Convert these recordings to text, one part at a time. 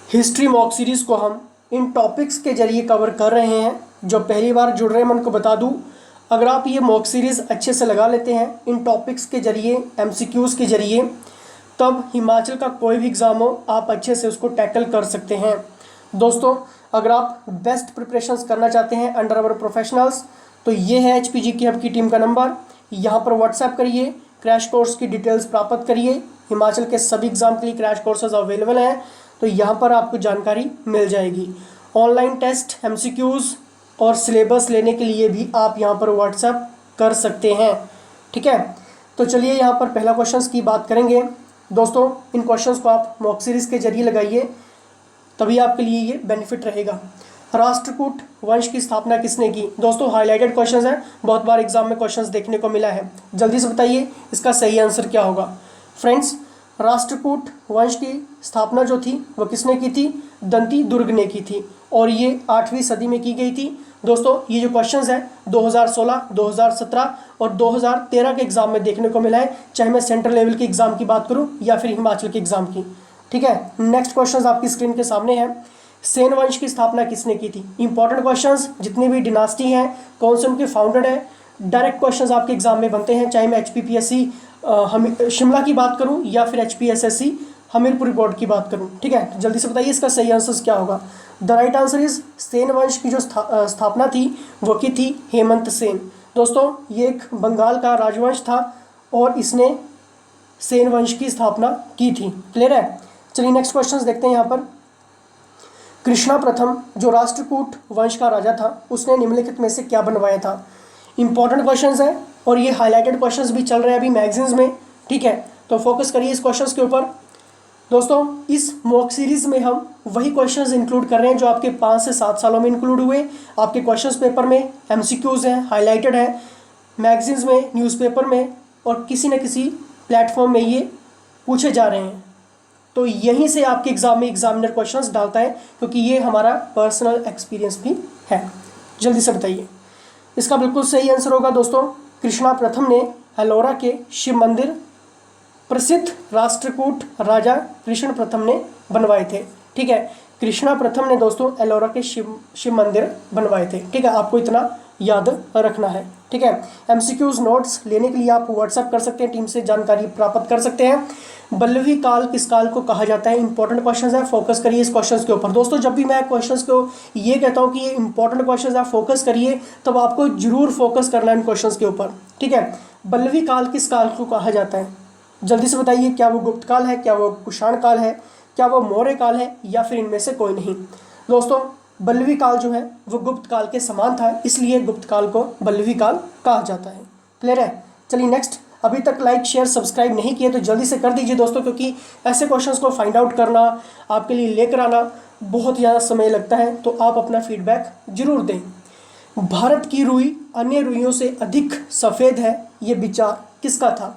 History mock series को हम इन topics के जरिए कवर कर रहे हैं। जो पहली बार जुड़ रहे हैं मैं उनको बता दूं, अगर आप ये मॉक सीरीज़ अच्छे से लगा लेते हैं इन टॉपिक्स के जरिए, एमसीक्यूज़ के जरिए, तब हिमाचल का कोई भी एग्ज़ाम हो आप अच्छे से उसको टैकल कर सकते हैं। दोस्तों, अगर आप बेस्ट प्रिपरेशंस करना चाहते हैं अंडर अवर प्रोफेशनल्स, तो ये है HPGK हब की टीम का नंबर। यहाँ पर व्हाट्सएप करिए, क्रैश कोर्स की डिटेल्स प्राप्त करिए। हिमाचल के सभी एग्ज़ाम के लिए क्रैश कोर्सेज अवेलेबल हैं, तो यहाँ पर आपको जानकारी मिल जाएगी। ऑनलाइन टेस्ट, MCQs और सिलेबस लेने के लिए भी आप यहाँ पर व्हाट्सएप कर सकते हैं। ठीक है, तो चलिए यहाँ पर पहला क्वेश्चंस की बात करेंगे। दोस्तों, इन क्वेश्चंस को आप मॉक सीरीज़ के जरिए लगाइए, तभी आपके लिए ये बेनिफिट रहेगा। राष्ट्रकूट वंश की स्थापना किसने की? दोस्तों, हाईलाइटेड क्वेश्चंस हैं, बहुत बार एग्जाम में क्वेश्चंस देखने को मिला है। जल्दी से बताइए इसका सही आंसर क्या होगा। फ्रेंड्स, राष्ट्रकूट वंश की स्थापना जो थी वो किसने की थी? दंती दुर्ग ने की थी, और ये 8वीं सदी में की गई थी। दोस्तों, ये जो क्वेश्चंस है 2016, 2017 और 2013 के एग्जाम में देखने को मिला है, चाहे मैं सेंट्रल लेवल के एग्जाम की बात करूं या फिर हिमाचल के एग्जाम की। ठीक है, नेक्स्ट क्वेश्चन आपकी स्क्रीन के सामने है। सेन वंश की स्थापना किसने की थी? इंपॉर्टेंट क्वेश्चंस, जितनी भी डिनास्टी हैं, कौन से उनके फाउंडर हैं, डायरेक्ट क्वेश्चंस आपके एग्जाम में बनते हैं, चाहे मैं HPPSC शिमला की बात करूं या फिर HPSSC हमीरपुर बोर्ड की बात करूं। ठीक है, जल्दी से बताइए इसका सही आंसर क्या होगा। The right answer is Sen वंश की जो स्थापना थी वो की थी हेमंत सेन। दोस्तों, ये एक बंगाल का राजवंश था और इसने सेन वंश की स्थापना की थी। क्लियर है? चलिए नेक्स्ट क्वेश्चन देखते हैं। यहाँ पर कृष्णा प्रथम जो राष्ट्रकूट वंश का राजा था, उसने निम्नलिखित में से क्या बनवाया था? इंपॉर्टेंट क्वेश्चंस है और ये हाईलाइटेड क्वेश्चंस भी चल रहे हैं अभी मैगजीन्स में। ठीक है, तो फोकस करिए इस क्वेश्चंस के ऊपर। दोस्तों, इस मॉक सीरीज में हम वही क्वेश्चंस इंक्लूड कर रहे हैं जो आपके 5 से 7 सालों में इंक्लूड हुए। आपके क्वेश्चंस पेपर में MCQs हैं, हाईलाइटेड है, मैगजीन्स में, न्यूज़पेपर में और किसी न किसी प्लेटफॉर्म में ये पूछे जा रहे हैं। तो यहीं से आपके एग्जाम में एग्जामिनर क्वेश्चंस डालता है, क्योंकि ये हमारा पर्सनल एक्सपीरियंस भी है। जल्दी से बताइए इसका बिल्कुल सही आंसर होगा। दोस्तों, कृष्णा प्रथम ने एलोरा के शिव मंदिर प्रसिद्ध राष्ट्रकूट राजा कृष्ण प्रथम ने बनवाए थे। ठीक है, कृष्णा प्रथम ने दोस्तों एलोरा के शिव मंदिर बनवाए थे। ठीक है, आपको इतना याद रखना है। ठीक है, MCQs नोट्स लेने के लिए आप व्हाट्सएप कर सकते हैं, टीम से जानकारी प्राप्त कर सकते हैं। बल्लवी काल किस काल को कहा जाता है? इंपॉर्टेंट क्वेश्चंस है, फोकस करिए इस क्वेश्चंस के ऊपर। दोस्तों, जब भी मैं क्वेश्चंस को ये कहता हूँ कि ये इंपॉर्टेंट क्वेश्चंस है, फोकस करिए, तब आपको जरूर फोकस करना है इन क्वेश्चंस के ऊपर। ठीक है, बल्लवी काल किस काल को कहा जाता है? जल्दी से बताइए, क्या वो गुप्त काल है, क्या वो कुषाण काल है, क्या वो मौर्य काल है, या फिर इनमें से कोई नहीं? दोस्तों, बल्लवी काल जो है वो गुप्त काल के समान था, इसलिए गुप्त काल को बल्लवी काल कहा जाता है। क्लियर है? चलिए नेक्स्ट। अभी तक लाइक, शेयर, सब्सक्राइब नहीं किए तो जल्दी से कर दीजिए दोस्तों, क्योंकि ऐसे क्वेश्चंस को फाइंड आउट करना, आपके लिए लेकर आना बहुत ज़्यादा समय लगता है, तो आप अपना फीडबैक जरूर दें। भारत की रुई अन्य रुइयों से अधिक सफ़ेद है, ये विचार किसका था?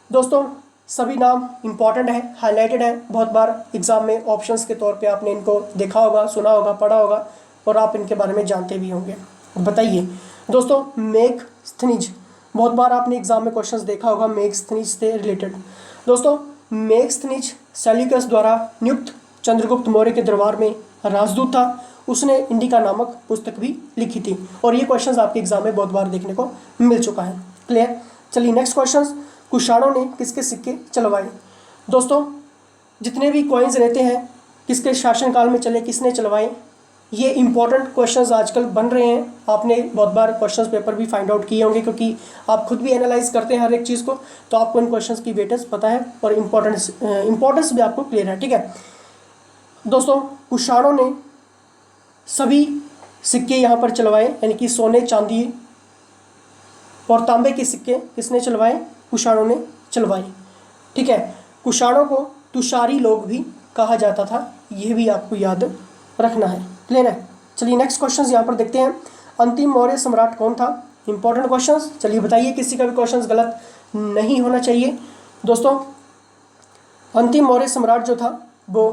दोस्तों, सभी नाम इंपॉर्टेंट है, हाईलाइटेड है, बहुत बार एग्जाम में ऑप्शंस के तौर पे आपने इनको देखा होगा, सुना होगा, पढ़ा होगा और आप इनके बारे में जानते भी होंगे। बताइए दोस्तों, मेगस्थनीज, बहुत बार आपने एग्जाम में क्वेश्चंस देखा होगा मेगस्थनीज से रिलेटेड। दोस्तों, मेगस्थनीज सेल्यूकस द्वारा नियुक्त चंद्रगुप्त मौर्य के दरबार में राजदूत था। उसने इंडिका नामक पुस्तक भी लिखी थी, और ये क्वेश्चंस आपके एग्जाम में बहुत बार देखने को मिल चुका है। क्लियर? चलिए नेक्स्ट क्वेश्चन। कुषाणों ने किसके सिक्के चलवाए? दोस्तों, जितने भी कॉइन्स रहते हैं किसके शासनकाल में चले, किसने चलवाए, ये इंपॉर्टेंट क्वेश्चंस आजकल बन रहे हैं। आपने बहुत बार क्वेश्चंस पेपर भी फाइंड आउट किए होंगे, क्योंकि आप खुद भी एनालाइज करते हैं हर एक चीज़ को, तो आपको इन क्वेश्चंस की वेटेज पता है और इंपॉर्टेंस भी आपको क्लियर है। ठीक है दोस्तों, कुषाणों ने सभी सिक्के यहाँ पर चलवाए, यानी कि सोने, चांदी और तांबे के सिक्के किसने चलवाए? कुषाणों ने चलवाए। ठीक है, कुषाणों को तुषारी लोग भी कहा जाता था, यह भी आपको याद रखना है। क्लियर है? चलिए नेक्स्ट क्वेश्चंस यहाँ पर देखते हैं। अंतिम मौर्य सम्राट कौन था? इंपॉर्टेंट क्वेश्चंस, चलिए बताइए, किसी का भी क्वेश्चंस गलत नहीं होना चाहिए। दोस्तों, अंतिम मौर्य सम्राट जो था वो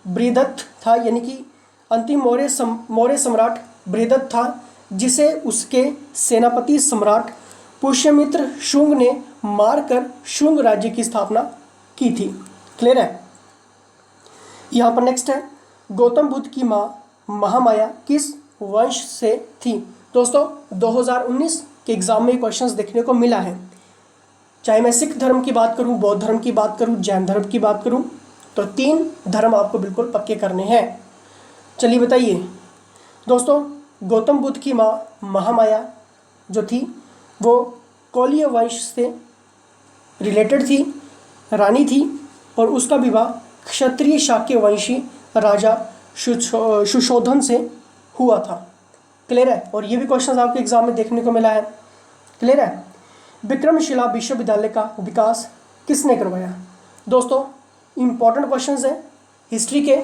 बृहदत्त था, यानी कि अंतिम मौर्य सम्राट बृहदत्त था, जिसे उसके सेनापति सम्राट पुष्यमित्र शुंग ने मारकर शुंग राज्य की स्थापना की थी। क्लियर है? यहाँ पर नेक्स्ट है, गौतम बुद्ध की माँ महामाया किस वंश से थी? दोस्तों 2019 के एग्ज़ाम में क्वेश्चंस देखने को मिला है। चाहे मैं सिख धर्म की बात करूं, बौद्ध धर्म की बात करूं, जैन धर्म की बात करूं, तो 3 धर्म आपको बिल्कुल पक्के करने हैं। चलिए बताइए दोस्तों, गौतम बुद्ध की माँ महामाया जो थी वो कौलिय वंश से रिलेटेड थी, रानी थी, और उसका विवाह क्षत्रिय शाक्य वंशी राजा सुशोधन से हुआ था। क्लियर है? और ये भी क्वेश्चन आपके एग्जाम में देखने को मिला है। क्लियर है? विक्रमशिला विश्वविद्यालय का विकास किसने करवाया? दोस्तों इम्पॉर्टेंट क्वेश्चंस है हिस्ट्री के।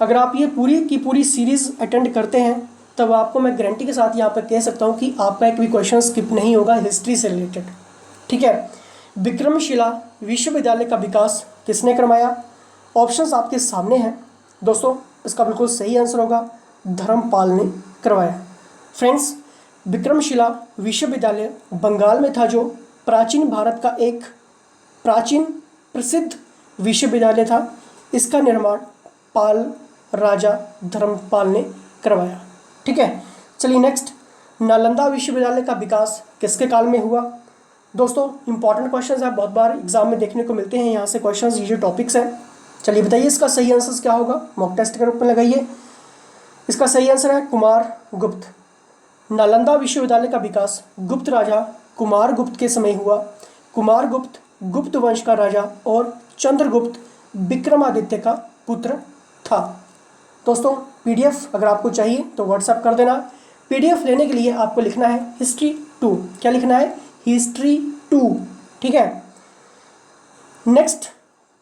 अगर आप ये पूरी की पूरी सीरीज़ अटेंड करते हैं तब आपको मैं गारंटी के साथ यहाँ पर कह सकता हूँ कि आपका एक भी क्वेश्चन स्किप नहीं होगा हिस्ट्री से रिलेटेड। ठीक है, विक्रमशिला विश्वविद्यालय का विकास किसने करवाया? ऑप्शंस आपके सामने हैं दोस्तों। इसका बिल्कुल सही आंसर होगा धर्मपाल ने करवाया। फ्रेंड्स, विक्रमशिला विश्वविद्यालय बंगाल में था, जो प्राचीन भारत का एक प्राचीन प्रसिद्ध विश्वविद्यालय था। इसका निर्माण पाल राजा धर्मपाल ने करवाया। ठीक है, चलिए नेक्स्ट, नालंदा विश्वविद्यालय का विकास किसके काल में हुआ? दोस्तों इंपॉर्टेंट क्वेश्चंस है, बहुत बार एग्जाम में देखने को मिलते हैं यहाँ से क्वेश्चंस, ये जो टॉपिक्स हैं। चलिए बताइए इसका सही आंसर क्या होगा, मॉक टेस्ट के रूप में लगाइए। इसका सही आंसर है कुमार गुप्त। नालंदा विश्वविद्यालय का विकास गुप्त राजा कुमार गुप्त के समय हुआ। कुमार गुप्त गुप्त वंश का राजा और चंद्रगुप्त विक्रमादित्य का पुत्र था। दोस्तों पीडीएफ अगर आपको चाहिए तो व्हाट्सएप कर देना। पीडीएफ लेने के लिए आपको लिखना है हिस्ट्री 2। क्या लिखना है? हिस्ट्री 2। ठीक है, नेक्स्ट,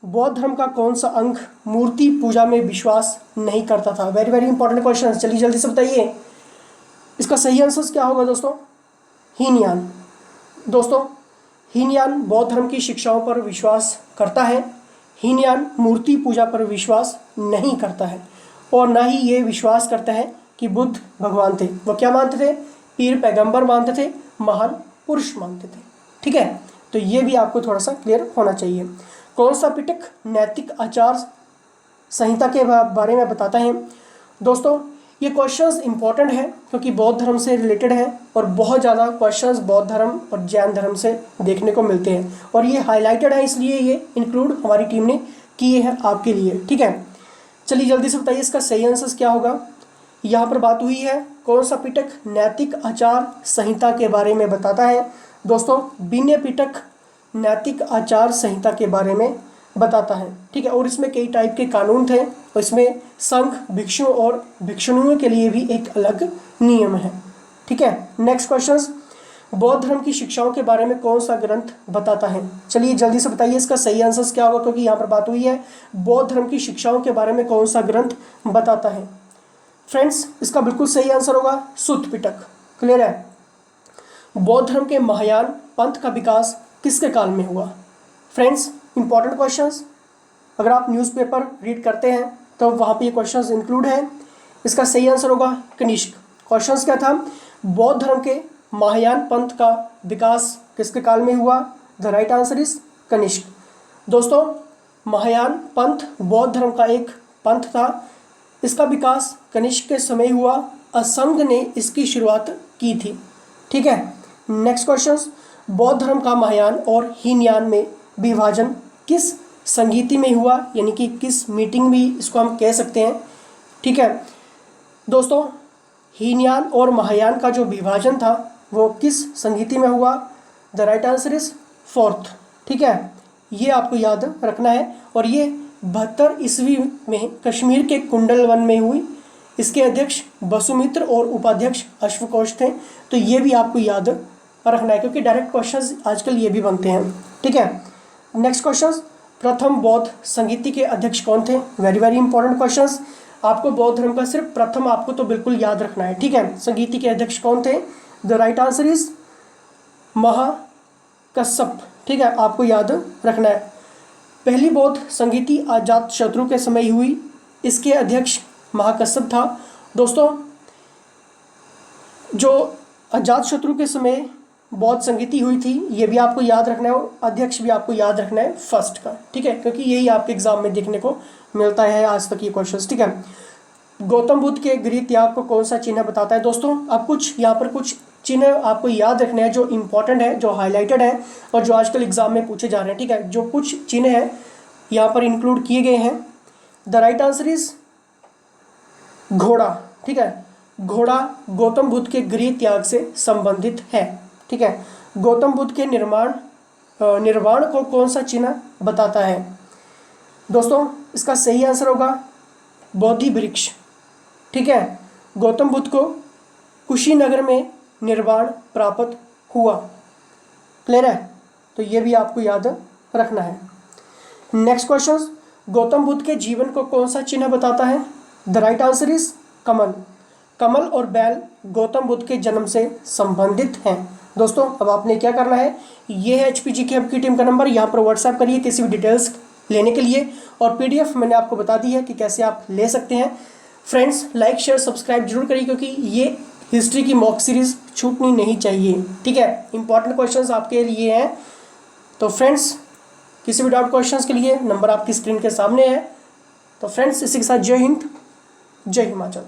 बौद्ध धर्म का कौन सा अंग मूर्ति पूजा में विश्वास नहीं करता था? वेरी वेरी इंपॉर्टेंट क्वेश्चन, चलिए जल्दी से बताइए। इसका सही आंसर क्या होगा दोस्तों? हीनयान। दोस्तों हीनयान बौद्ध धर्म की शिक्षाओं पर विश्वास करता है। हीनयान मूर्ति पूजा पर विश्वास नहीं करता है, और ना ही ये विश्वास करता है कि बुद्ध भगवान थे। वो क्या मानते थे? पीर पैगंबर मानते थे, महान पुरुष मानते थे। ठीक है, तो ये भी आपको थोड़ा सा क्लियर होना चाहिए। कौन सा पिटक नैतिक आचार संहिता के बारे में बताता है? दोस्तों ये क्वेश्चंस इंपॉर्टेंट है क्योंकि बौद्ध धर्म से रिलेटेड है, और बहुत ज़्यादा क्वेश्चंस बौद्ध धर्म और जैन धर्म से देखने को मिलते हैं, और ये हाईलाइटेड है, इसलिए ये इंक्लूड हमारी टीम ने किए हैं आपके लिए। ठीक है, चलिए जल्दी से बताइए इसका सही आंसर क्या होगा। यहाँ पर बात हुई है कौन सा पिटक नैतिक आचार संहिता के बारे में बताता है? दोस्तों विनय पिटक नैतिक आचार संहिता के बारे में बताता है। ठीक है, और इसमें कई टाइप के कानून थे, और इसमें संघ भिक्षुओं और भिक्षुणियों के लिए भी एक अलग नियम है। ठीक है, नेक्स्ट क्वेश्चन, बौद्ध धर्म की शिक्षाओं के बारे में कौन सा ग्रंथ बताता है? चलिए जल्दी से बताइए इसका सही आंसर क्या होगा, क्योंकि यहाँ पर बात हुई है बौद्ध धर्म की शिक्षाओं के बारे में कौन सा ग्रंथ बताता है। फ्रेंड्स इसका बिल्कुल सही आंसर होगा सुत्त पिटक। क्लियर है? बौद्ध धर्म के महायान पंथ का विकास किसके काल में हुआ? फ्रेंड्स इंपॉर्टेंट क्वेश्चंस, अगर आप न्यूज़पेपर रीड करते हैं तो वहाँ पे ये क्वेश्चंस इंक्लूड हैं। इसका सही आंसर होगा कनिष्क। क्वेश्चंस क्या था? बौद्ध धर्म के महायान पंथ का विकास किसके काल में हुआ? The right answer is Kanishka. दोस्तों महायान पंथ बौद्ध धर्म का एक पंथ था, इसका विकास कनिष्क के समय हुआ। असंग ने इसकी शुरुआत की थी। ठीक है, नेक्स्ट क्वेश्चन, बौद्ध धर्म का महायान और हीनयान में विभाजन किस संगीति में हुआ, यानी कि किस मीटिंग भी इसको हम कह सकते हैं। ठीक है दोस्तों, हीनयान और महायान का जो विभाजन था वो किस संगीति में हुआ? The right answer is 4th। ठीक है, ये आपको याद रखना है, और ये 72 ईस्वी में कश्मीर के कुंडल वन में हुई। इसके अध्यक्ष वसुमित्र और उपाध्यक्ष अश्वकोश थे। तो ये भी आपको याद रखना है, क्योंकि डायरेक्ट क्वेश्चंस आजकल ये भी बनते हैं। ठीक है, नेक्स्ट क्वेश्चन, प्रथम बौद्ध संगीति के अध्यक्ष कौन थे? Very very important questions. आपको बौद्ध धर्म का सिर्फ प्रथम आपको तो बिल्कुल याद रखना है। ठीक है, संगीति के अध्यक्ष कौन थे? The right answer is Mahakashyapa. ठीक है, आपको याद रखना है। पहली बौद्ध संगीति अजात शत्रु के समय हुई, इसके अध्यक्ष महाकश्यप था। दोस्तों जो अजात शत्रु के समय बौद्ध संगीति हुई थी ये भी आपको याद रखना है, और अध्यक्ष भी आपको याद रखना है फर्स्ट का। ठीक है, क्योंकि यही आपके एग्जाम में देखने को मिलता है आज तक ये क्वेश्चन। ठीक है, गौतम बुद्ध के गृह त्याग को कौन सा चिन्ह बताता है? दोस्तों अब कुछ यहाँ पर कुछ चिन्ह आपको याद रखने हैं जो इंपॉर्टेंट है, जो हाईलाइटेड है और जो आजकल एग्जाम में पूछे जा रहे हैं। ठीक है, जो कुछ चिन्ह है यहाँ पर इंक्लूड किए गए हैं। द राइट आंसर इज घोड़ा। ठीक है, घोड़ा गौतम बुद्ध के गृह त्याग से संबंधित है। ठीक है, गौतम बुद्ध के निर्वाण को कौन सा चिन्ह बताता है? दोस्तों इसका सही आंसर होगा बोधि वृक्ष। ठीक है, गौतम बुद्ध को कुशीनगर में निर्वाण प्राप्त हुआ। क्लियर है? तो ये भी आपको याद रखना है। नेक्स्ट क्वेश्चन, गौतम बुद्ध के जीवन को कौन सा चिन्ह बताता है? द राइट आंसर इज कमल। कमल और बैल गौतम बुद्ध के जन्म से संबंधित हैं। दोस्तों अब आपने क्या करना है, ये है HPG हब की टीम का नंबर, यहाँ पर व्हाट्सएप करिए किसी भी डिटेल्स लेने के लिए, और PDF मैंने आपको बता दी है कि कैसे आप ले सकते हैं। फ्रेंड्स लाइक शेयर सब्सक्राइब जरूर करिए, क्योंकि ये हिस्ट्री की मॉक सीरीज़ छूटनी नहीं चाहिए। ठीक है, इंपॉर्टेंट क्वेश्चंस आपके लिए हैं। तो फ्रेंड्स किसी भी डाउट क्वेश्चंस के लिए नंबर आपकी स्क्रीन के सामने है। तो फ्रेंड्स इसी के साथ जय हिंद, जय हिमाचल।